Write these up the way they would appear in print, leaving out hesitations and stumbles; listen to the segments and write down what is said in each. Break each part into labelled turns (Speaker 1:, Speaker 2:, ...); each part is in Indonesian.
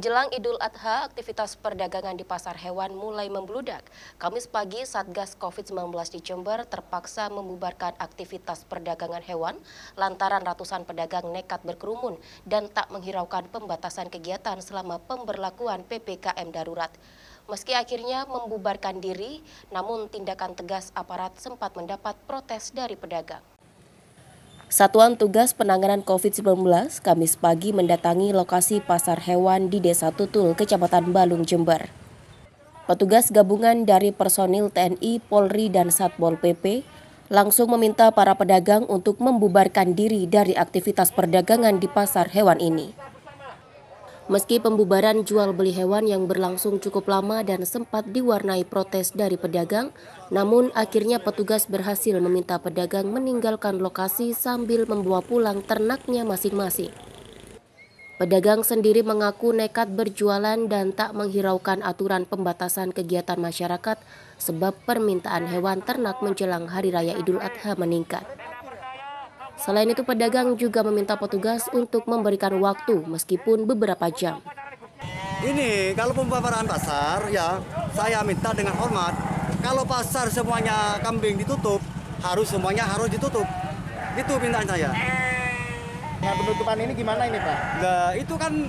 Speaker 1: Menjelang Idul Adha, aktivitas perdagangan di pasar hewan mulai membludak. Kamis pagi, Satgas COVID-19 di Jember terpaksa membubarkan aktivitas perdagangan hewan lantaran ratusan pedagang nekat berkerumun dan tak menghiraukan pembatasan kegiatan selama pemberlakuan PPKM darurat. Meski akhirnya membubarkan diri, namun tindakan tegas aparat sempat mendapat protes dari pedagang. Satuan Tugas Penanganan COVID-19 Kamis pagi mendatangi lokasi pasar hewan di Desa Tutul, Kecamatan Balung, Jember. Petugas gabungan dari personil TNI, Polri, dan Satpol PP langsung meminta para pedagang untuk membubarkan diri dari aktivitas perdagangan di pasar hewan ini. Meski pembubaran jual beli hewan yang berlangsung cukup lama dan sempat diwarnai protes dari pedagang, namun akhirnya petugas berhasil meminta pedagang meninggalkan lokasi sambil membawa pulang ternaknya masing-masing. Pedagang sendiri mengaku nekat berjualan dan tak menghiraukan aturan pembatasan kegiatan masyarakat sebab permintaan hewan ternak menjelang Hari Raya Idul Adha meningkat. Selain itu, pedagang juga meminta petugas untuk memberikan waktu meskipun beberapa jam.
Speaker 2: Ini kalau pembubaran pasar ya saya minta dengan hormat. Kalau pasar semuanya kambing ditutup, semuanya harus ditutup. Itu permintaan saya.
Speaker 3: Nah, penutupan ini gimana ini, Pak?
Speaker 2: Nah, itu kan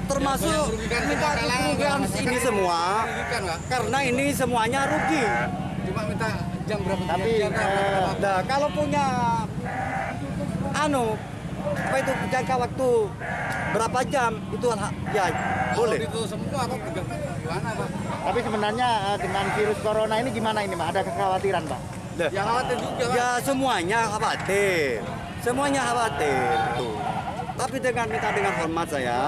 Speaker 2: termasuk minta kerugian ini semua. Karena ini semuanya rugi.
Speaker 4: Cuma minta jam berapa?
Speaker 3: Tapi
Speaker 2: nah, kalau punya apa itu jangka waktu berapa jam itu ya boleh.
Speaker 4: Itu semua apa gimana, Pak?
Speaker 3: tapi sebenarnya dengan virus corona ini gimana ini, Pak? Ada kekhawatiran, Pak?
Speaker 4: Ya khawatir juga, Pak.
Speaker 2: Ya semuanya khawatir. Semuanya khawatir itu. Tapi dengan hormat saya,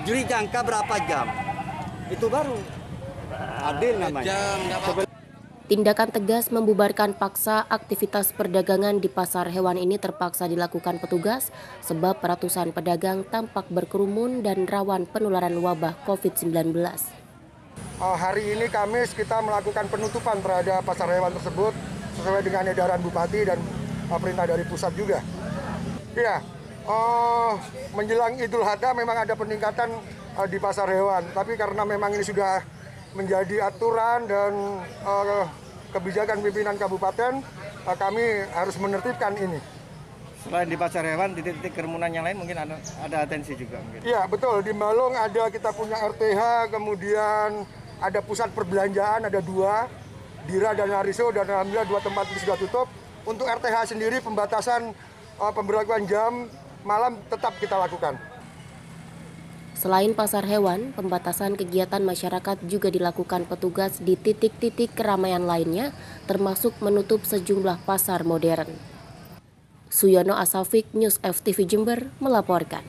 Speaker 2: jeli jangka berapa jam? Itu baru adil namanya.
Speaker 4: Jam,
Speaker 1: Tindakan tegas membubarkan paksa aktivitas perdagangan di pasar hewan ini terpaksa dilakukan petugas sebab ratusan pedagang tampak berkerumun dan rawan penularan wabah COVID-19.
Speaker 5: Hari ini Kamis kita melakukan penutupan terhadap pasar hewan tersebut sesuai dengan edaran Bupati dan perintah dari pusat juga. Iya, menjelang Idul Adha memang ada peningkatan di pasar hewan, tapi karena memang ini sudah menjadi aturan dan kebijakan pimpinan kabupaten, kami harus menertibkan ini.
Speaker 3: Selain di pasar hewan, di titik kerumunan yang lain mungkin ada atensi juga mungkin.
Speaker 5: Iya, betul. Di Balong ada kita punya RTH, kemudian ada pusat perbelanjaan, ada 2, Dira dan Ariso, dan alhamdulillah 2 tempat ini sudah tutup. Untuk RTH sendiri pembatasan pemberlakuan jam malam tetap kita lakukan.
Speaker 1: Selain pasar hewan, pembatasan kegiatan masyarakat juga dilakukan petugas di titik-titik keramaian lainnya, termasuk menutup sejumlah pasar modern. Suyono Asafik, News FTV Jember, melaporkan.